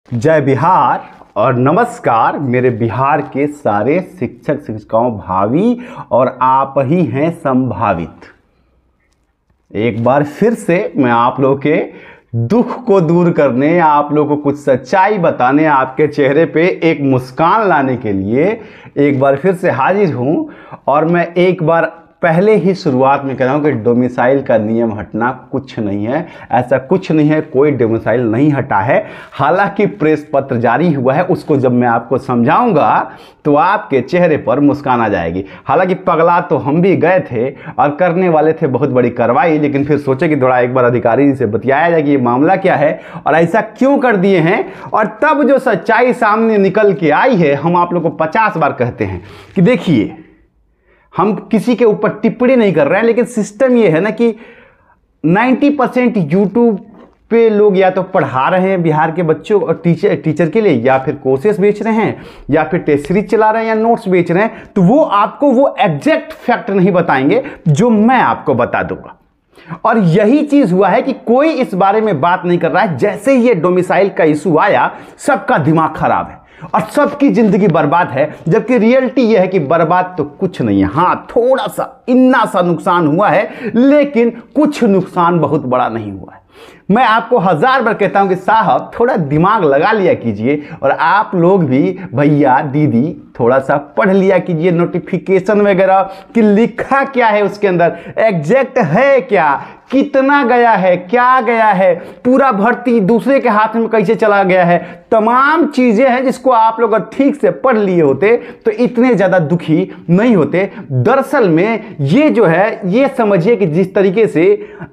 जय बिहार और नमस्कार मेरे बिहार के सारे शिक्षक शिक्षिकाओं भावी और आप ही हैं संभावित। एक बार फिर से मैं आप लोगों के दुख को दूर करने, आप लोगों को कुछ सच्चाई बताने, आपके चेहरे पे एक मुस्कान लाने के लिए एक बार फिर से हाजिर हूं। और मैं एक बार पहले ही शुरुआत में कह रहा हूं कि डोमिसाइल का नियम हटना कुछ नहीं है, ऐसा कुछ नहीं है, कोई डोमिसाइल नहीं हटा है। हालांकि प्रेस पत्र जारी हुआ है, उसको जब मैं आपको समझाऊंगा तो आपके चेहरे पर मुस्कान आ जाएगी। हालांकि पगला तो हम भी गए थे और करने वाले थे बहुत बड़ी कार्रवाई, लेकिन फिर सोचे कि थोड़ा एक बार अधिकारी से बतियाया जाए कि ये मामला क्या है और ऐसा क्यों कर दिए हैं। और तब जो सच्चाई सामने निकल के आई है, हम आप लोग को 50 बार कहते हैं कि देखिए, हम किसी के ऊपर टिप्पणी नहीं कर रहे हैं, लेकिन सिस्टम ये है ना कि 90% यूट्यूब पे लोग या तो पढ़ा रहे हैं बिहार के बच्चों और टीचर के लिए, या फिर कोर्सेस बेच रहे हैं, या फिर टेस्ट सीरीज चला रहे हैं, या नोट्स बेच रहे हैं। तो वो आपको वो एग्जैक्ट फैक्ट नहीं बताएंगे जो मैं आपको बता दूंगा। और यही चीज हुआ है कि कोई इस बारे में बात नहीं कर रहा है। जैसे ही ये डोमिसाइल का इशू आया, सबका दिमाग खराब है और सबकी जिंदगी बर्बाद है। जबकि रियलिटी यह है कि बर्बाद तो कुछ नहीं है। हाँ, थोड़ा सा इन्ना सा नुकसान हुआ है, लेकिन कुछ नुकसान बहुत बड़ा नहीं हुआ है। मैं आपको 1000 बार कहता हूं कि साहब थोड़ा दिमाग लगा लिया कीजिए, और आप लोग भी भैया दीदी थोड़ा सा पढ़ लिया कीजिए नोटिफिकेशन वगैरह कि लिखा क्या है उसके अंदर, एग्जैक्ट है क्या, कितना गया है, क्या गया है, पूरा भर्ती दूसरे के हाथ में कैसे चला गया है। तमाम चीजें हैं जिसको आप लोग अगर ठीक से पढ़ लिए होते तो इतने ज्यादा दुखी नहीं होते। दरअसल में ये जो है, ये समझिए कि जिस तरीके से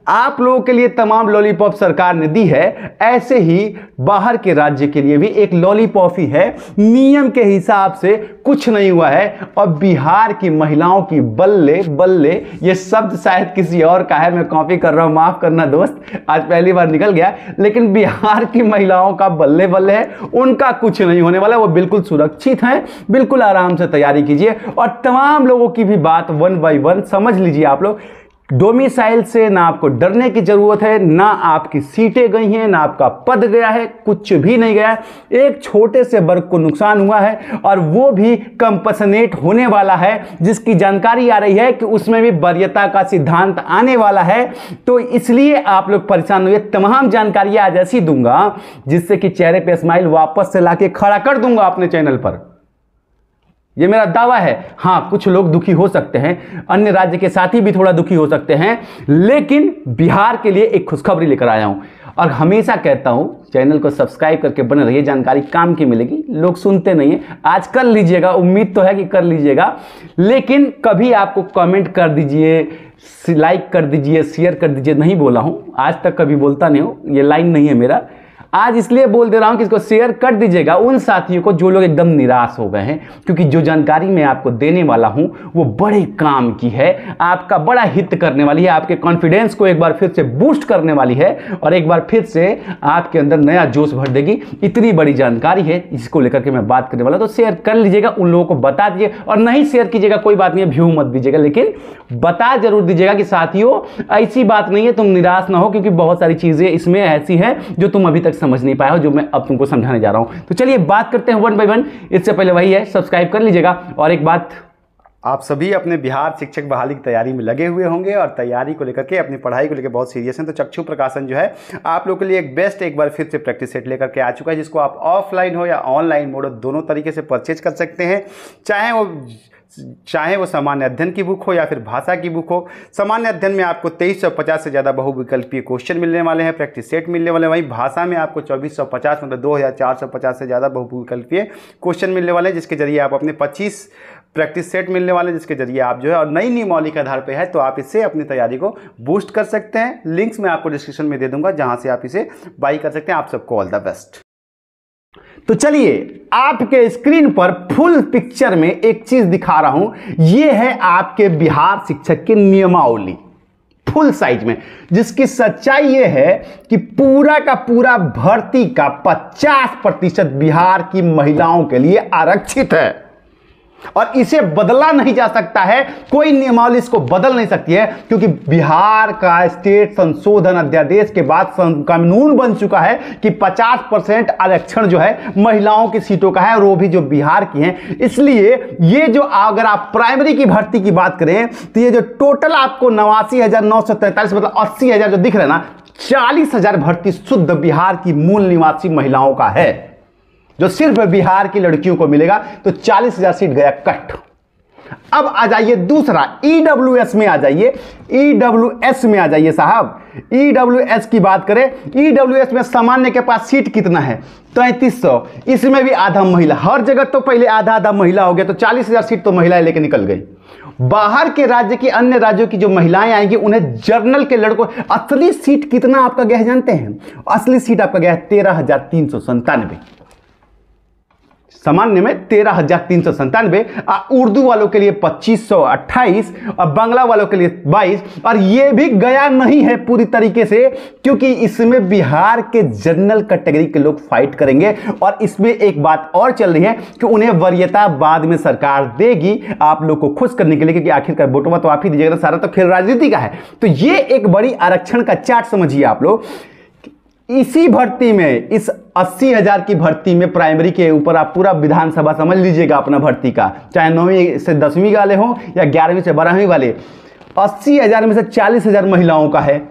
आप लोगों के लिए तमाम लॉलीपॉप सरकार ने दी है, ऐसे ही बाहर के राज्य के लिए भी एक लॉलीपॉप ही है। नियम के हिसाब से कुछ नहीं हुआ है। और बिहार की महिलाओं की बल्ले बल्ले, ये शब्द शायद किसी और का है, मैं कॉपी कर रहा हूं, माफ करना दोस्त, आज पहली बार निकल गया। लेकिन बिहार की महिलाओं का बल्ले बल्ले है, उनका कुछ नहीं होने वाला, वो बिल्कुल सुरक्षित हैं। बिल्कुल आराम से तैयारी कीजिए। और तमाम लोगों की भी बात 1 बाय 1 समझ लीजिए आप लोग। डोमिसाइल से ना आपको डरने की जरूरत है, ना आपकी सीटें गई हैं, ना आपका पद गया है, कुछ भी नहीं गया। एक छोटे से वर्ग को नुकसान हुआ है, और वो भी कंपसनेट होने वाला है, जिसकी जानकारी आ रही है कि उसमें भी वरीयता का सिद्धांत आने वाला है। तो इसलिए आप लोग परेशान हुए। तमाम जानकारी आज ऐसी दूंगा जिससे कि चेहरे पे स्माइल वापस से लाके खड़ा कर दूंगा अपने चैनल पर। ये मेरा दावा है। हाँ, कुछ लोग दुखी हो सकते हैं, अन्य राज्य के साथी भी थोड़ा दुखी हो सकते हैं, लेकिन बिहार के लिए एक खुशखबरी लेकर आया हूं। और हमेशा कहता हूं, चैनल को सब्सक्राइब करके बने रहिए, जानकारी काम की मिलेगी। लोग सुनते नहीं है, आज कर लीजिएगा, उम्मीद तो है कि कर लीजिएगा। लेकिन कभी आपको कमेंट कर दीजिए, लाइक कर दीजिए, शेयर कर दीजिए, नहीं बोला हूं आज तक, कभी बोलता नहीं हूं, ये लाइन नहीं है मेरा। आज इसलिए बोल दे रहा हूं कि इसको शेयर कर दीजिएगा उन साथियों को जो लोग एकदम निराश हो गए हैं, क्योंकि जो जानकारी मैं आपको देने वाला हूं वो बड़े काम की है, आपका बड़ा हित करने वाली है, आपके कॉन्फिडेंस को एक बार फिर से बूस्ट करने वाली है, और एक बार फिर से आपके अंदर नया जोश भर देगी। इतनी बड़ी जानकारी है, इसको लेकर के मैं बात करने वाला। तो शेयर कर लीजिएगा, उन लोगों को बता दीजिए, और नहीं शेयर कीजिएगा कोई बात नहीं है, व्यू मत दीजिएगा, लेकिन बता जरूर दीजिएगा कि साथियों ऐसी बात नहीं है, तुम निराश ना हो, क्योंकि बहुत सारी चीजें इसमें ऐसी हैं जो तुम अभी तक समझ नहीं पाया हो, जो मैं अब तुमको समझाने जा रहा हूं। तो चलिए बात करते हैं 1 बाय 1। इससे पहले वही है, सब्सक्राइब कर लीजिएगा। और एक बात, आप सभी अपने बिहार शिक्षक बहाली की तैयारी में लगे हुए होंगे, और तैयारी को लेकर के, अपनी पढ़ाई को लेकर बहुत सीरियस हैं। तो चक्षु प्रकाशन जो है आप लोगों के लिए एक बेस्ट, एक बार फिर से प्रैक्टिस सेट लेकर के आ चुका है, जिसको आप ऑफलाइन हो या ऑनलाइन मोड दोनों तरीके से परचेज कर सकते हैं। चाहे वो सामान्य अध्ययन की बुक हो या फिर भाषा की बुक हो। सामान्य अध्ययन में आपको 2350 से ज़्यादा बहुविकल्पीय क्वेश्चन मिलने वाले हैं, प्रैक्टिस सेट मिलने वाले हैं। वहीं भाषा में आपको 2450 मतलब 2450 से ज़्यादा बहुविकल्पीय क्वेश्चन मिलने वाले हैं, जिसके जरिए आप अपने 25 प्रैक्टिस सेट मिलने वाले हैं, जिसके जरिए आप जो है, और नई नई मौलिक आधार पे है, तो आप इससे अपनी तैयारी को बूस्ट कर सकते हैं। लिंक्स मैं आपको डिस्क्रिप्शन में दे दूंगा, जहां से आप इसे बाई कर सकते हैं। आप सबको ऑल द बेस्ट। तो चलिए, आपके स्क्रीन पर फुल पिक्चर में एक चीज दिखा रहा हूं। यह है आपके बिहार शिक्षक की नियमावली फुल साइज में, जिसकी सच्चाई यह है कि पूरा का पूरा भर्ती का 50% बिहार की महिलाओं के लिए आरक्षित है। और इसे बदला नहीं जा सकता है, कोई नियमावली इसको बदल नहीं सकती है, क्योंकि बिहार का स्टेट संशोधन अध्यादेश के बाद कानून बन चुका है कि 50% आरक्षण जो है महिलाओं की सीटों का है, और वो भी जो बिहार की हैं। इसलिए ये जो अगर आप प्राइमरी की भर्ती की बात करें तो ये जो टोटल आपको 89,943 मतलब 80,000 जो दिख रहा है ना, 40,000 भर्ती शुद्ध बिहार की मूल निवासी महिलाओं का है, जो सिर्फ बिहार की लड़कियों को मिलेगा। तो 40,000 सीट गया कट। अब आ जाइए दूसरा, ईडब्ल्यूएस में आ जाइए, ईडब्ल्यूएस में आ जाइए साहब। ईडब्ल्यूएस की बात करें, ईडब्ल्यूएस में सामान्य के पास सीट कितना है? 3300। इसमें भी आधा महिला, हर जगह तो पहले आधा आधा महिला हो गया, तो 40,000 सीट तो महिलाएं लेके निकल गई। बाहर के राज्य की, अन्य राज्यों की जो महिलाएं आएंगी उन्हें जर्नल के लड़कों, असली सीट कितना आपका गया जानते हैं? असली सीट आपका गया है 13,397, सामान्य में 13,397, उर्दू वालों के लिए 2,528 और बांग्ला वालों के लिए 22। और यह भी गया नहीं है पूरी तरीके से, क्योंकि इसमें बिहार के जनरल कैटेगरी के लोग फाइट करेंगे। और इसमें एक बात और चल रही है कि उन्हें वरीयता बाद में सरकार देगी, आप लोग को खुश करने के लिए, क्योंकि आखिरकार वोटवा तो आप ही दीजिएगा, सारा तो खेल राजनीति का है। तो यह एक बड़ी आरक्षण का चार्ट समझिए आप लोग। इसी भर्ती में, इस 80,000 की भर्ती में प्राइमरी के ऊपर आप पूरा विधानसभा समझ लीजिएगा अपना भर्ती का, चाहे 9वीं से 10वीं वाले हो या 11वीं से 12वीं वाले, 80,000 में से 40,000 महिलाओं का है।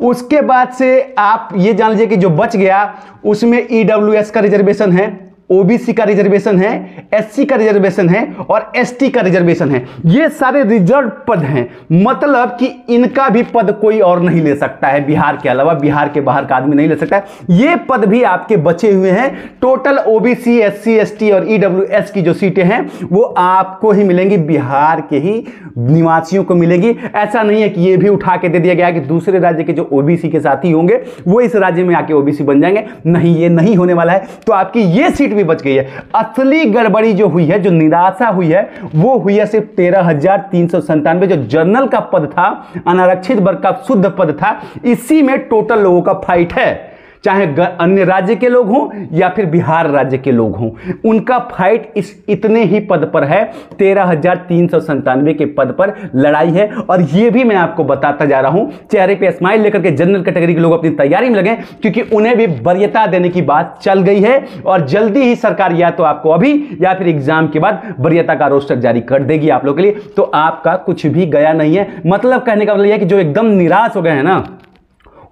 उसके बाद से आप ये जान लीजिए कि जो बच गया उसमें ईडब्ल्यूएस का रिजर्वेशन है, ओबीसी का रिजर्वेशन है, एससी का रिजर्वेशन है और एसटी का रिजर्वेशन है। ये सारे रिजर्व पद हैं, मतलब कि इनका भी पद कोई और नहीं ले सकता है बिहार के अलावा, बिहार के बाहर का आदमी नहीं ले सकता है। ये पद भी आपके बचे हुए हैं। टोटल ओबीसी, एससी, एसटी और ईडब्ल्यूएस की जो सीटें हैं वो आपको ही मिलेंगी, बिहार के ही निवासियों को मिलेगी। ऐसा नहीं है कि ये भी उठा के दे दिया गया कि दूसरे राज्य के जो ओबीसी के साथी होंगे वो इस राज्य में आके ओबीसी बन जाएंगे, नहीं, ये नहीं होने वाला है। तो आपकी ये सीट भी बच गई है। असली गड़बड़ी जो हुई है, जो निराशा हुई है, वो हुई है सिर्फ 13,397 जो जनरल का पद था, अनारक्षित वर्ग का शुद्ध पद था। इसी में टोटल लोगों का फाइट है, चाहे अन्य राज्य के लोग हों या फिर बिहार राज्य के लोग हों, उनका फाइट इस इतने ही पद पर है। 13,397 के पद पर लड़ाई है। और यह भी मैं आपको बताता जा रहा हूं, चेहरे पे स्माइल लेकर के जनरल कैटेगरी के लोग अपनी तैयारी में लगे, क्योंकि उन्हें भी वरीयता देने की बात चल गई है। और जल्दी ही सरकार या तो आपको अभी या फिर एग्जाम के बाद वरीयता का रोस्टर जारी कर देगी आप लोगों के लिए। तो आपका कुछ भी गया नहीं है। मतलब कहने का मतलब यह कि जो एकदम निराश हो गए हैं ना,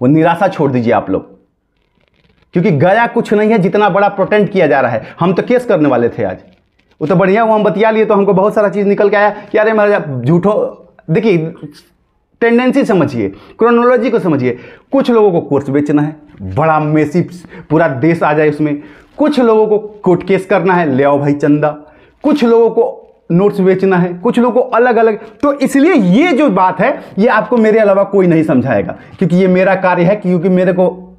वो निराशा छोड़ दीजिए आप लोग, क्योंकि गया कुछ नहीं है जितना बड़ा प्रोटेंड किया जा रहा है। हम तो केस करने वाले थे आज, वो तो बढ़िया हुआ हम बतिया लिए, तो हमको बहुत सारा चीज़ निकल के आया कि अरे महाराज झूठो। देखिए टेंडेंसी समझिए, क्रोनोलॉजी को समझिए। कुछ लोगों को कोर्स बेचना है, बड़ा मेसी पूरा देश आ जाए उसमें। कुछ लोगों को कोर्ट केस करना है, ले आओ भाई चंदा। कुछ लोगों को नोट्स बेचना है, कुछ लोगों को अलग अलग। तो इसलिए ये जो बात है ये आपको मेरे अलावा कोई नहीं समझाएगा, क्योंकि ये मेरा कार्य है, क्योंकि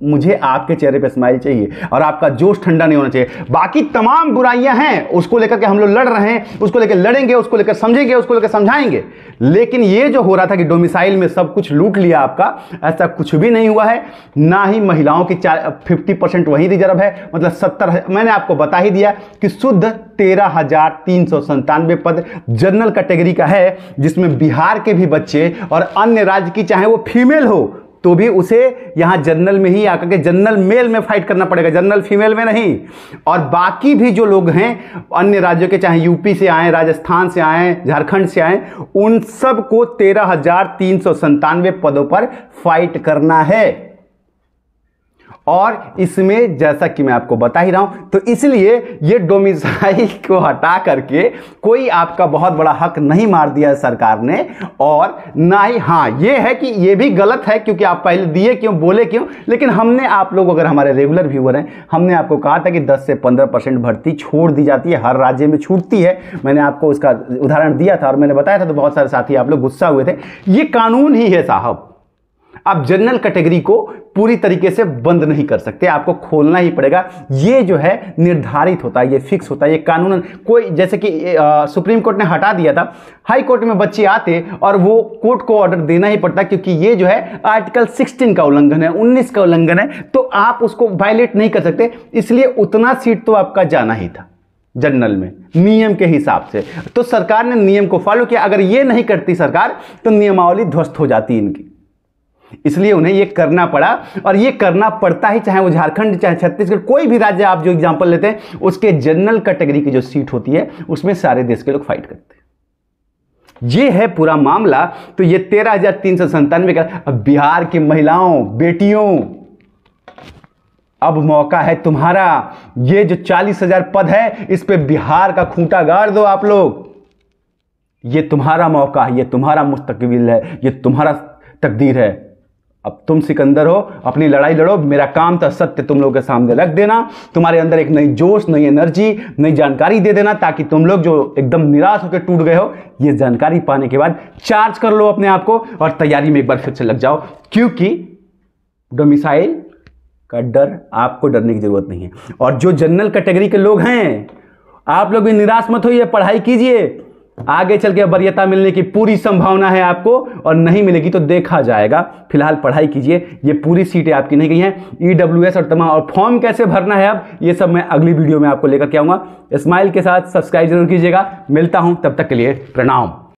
मुझे आपके चेहरे पे स्माइल चाहिए और आपका जोश ठंडा नहीं होना चाहिए। बाकी तमाम बुराइयां हैं, उसको लेकर के हम लोग लड़ रहे हैं, उसको लेकर लड़ेंगे, उसको लेकर समझेंगे, उसको लेकर समझाएंगे। लेकिन ये जो हो रहा था कि डोमिसाइल में सब कुछ लूट लिया आपका, ऐसा कुछ भी नहीं हुआ है। ना ही महिलाओं की 50% वही रिजर्व है, मतलब 70। मैंने आपको बता ही दिया कि शुद्ध 13,397 पद जनरल कैटेगरी का है, जिसमें बिहार के भी बच्चे और अन्य राज्य की, चाहे वो फीमेल हो तो भी उसे यहां जनरल में ही आकर के जनरल मेल में फाइट करना पड़ेगा, जनरल फीमेल में नहीं। और बाकी भी जो लोग हैं अन्य राज्यों के, चाहे यूपी से आए, राजस्थान से आए, झारखंड से आए, उन सब को 13,397 पदों पर फाइट करना है। और इसमें जैसा कि मैं आपको बता ही रहा हूं, तो इसलिए ये डोमिसाइल को हटा करके कोई आपका बहुत बड़ा हक नहीं मार दिया है सरकार ने। और ना ही, हाँ ये है कि ये भी गलत है, क्योंकि आप पहले दिए क्यों, बोले क्यों। लेकिन हमने, आप लोग अगर हमारे रेगुलर व्यूअर हैं, हमने आपको कहा था कि 10 से 15% भर्ती छोड़ दी जाती है, हर राज्य में छूटती है। मैंने आपको उसका उदाहरण दिया था और मैंने बताया था, तो बहुत सारे साथी आप लोग गुस्सा हुए थे। ये कानून ही है साहब, आप जनरल कैटेगरी को पूरी तरीके से बंद नहीं कर सकते, आपको खोलना ही पड़ेगा। ये जो है निर्धारित होता है, ये फिक्स होता है, ये कानूनन। कोई जैसे कि सुप्रीम कोर्ट ने हटा दिया था, हाई कोर्ट में बच्चे आते और वो कोर्ट को ऑर्डर देना ही पड़ता, क्योंकि ये जो है आर्टिकल 16 का उल्लंघन है, 19 का उल्लंघन है, तो आप उसको वायलेट नहीं कर सकते। इसलिए उतना सीट तो आपका जाना ही था, जनरल में नियम के हिसाब से। तो सरकार ने नियम को फॉलो किया। अगर ये नहीं करती सरकार तो नियमावली ध्वस्त हो जाती इनकी, इसलिए उन्हें ये करना पड़ा। और ये करना पड़ता ही, चाहे वो झारखंड चाहे छत्तीसगढ़, कोई भी राज्य आप जो एग्जांपल लेते हैं, उसके जनरल कैटेगरी की जो सीट होती है उसमें सारे देश के लोग फाइट करते हैं। ये है पूरा मामला। तो ये 13,397 का। अब बिहार की महिलाओं बेटियों, अब मौका है तुम्हारा। ये जो 40,000 पद है इस पे बिहार का खूंटा गाड़ दो आप लोग। ये तुम्हारा मौका है, ये तुम्हारा मुस्तकबिल है, ये तुम्हारा तकदीर है। अब तुम सिकंदर हो, अपनी लड़ाई लड़ो। मेरा काम था सत्य तुम लोगों के सामने रख देना, तुम्हारे अंदर एक नई जोश, नई एनर्जी, नई जानकारी दे देना, ताकि तुम लोग जो एकदम निराश होकर टूट गए हो, ये जानकारी पाने के बाद चार्ज कर लो अपने आप को और तैयारी में एक बार फिर से लग जाओ। क्योंकि डोमिसाइल का डर, आपको डरने की जरूरत नहीं है। और जो जनरल कैटेगरी के लोग हैं, आप लोग भी निराश मत होइए, पढ़ाई कीजिए। आगे चल के वरीयता मिलने की पूरी संभावना है आपको, और नहीं मिलेगी तो देखा जाएगा। फिलहाल पढ़ाई कीजिए। ये पूरी सीटें आपकी नहीं गई हैं। ईडब्ल्यूएस और तमाम, और फॉर्म कैसे भरना है अब, ये सब मैं अगली वीडियो में आपको लेकर के आऊंगा। स्माइल के साथ सब्सक्राइब जरूर कीजिएगा। मिलता हूं, तब तक के लिए प्रणाम।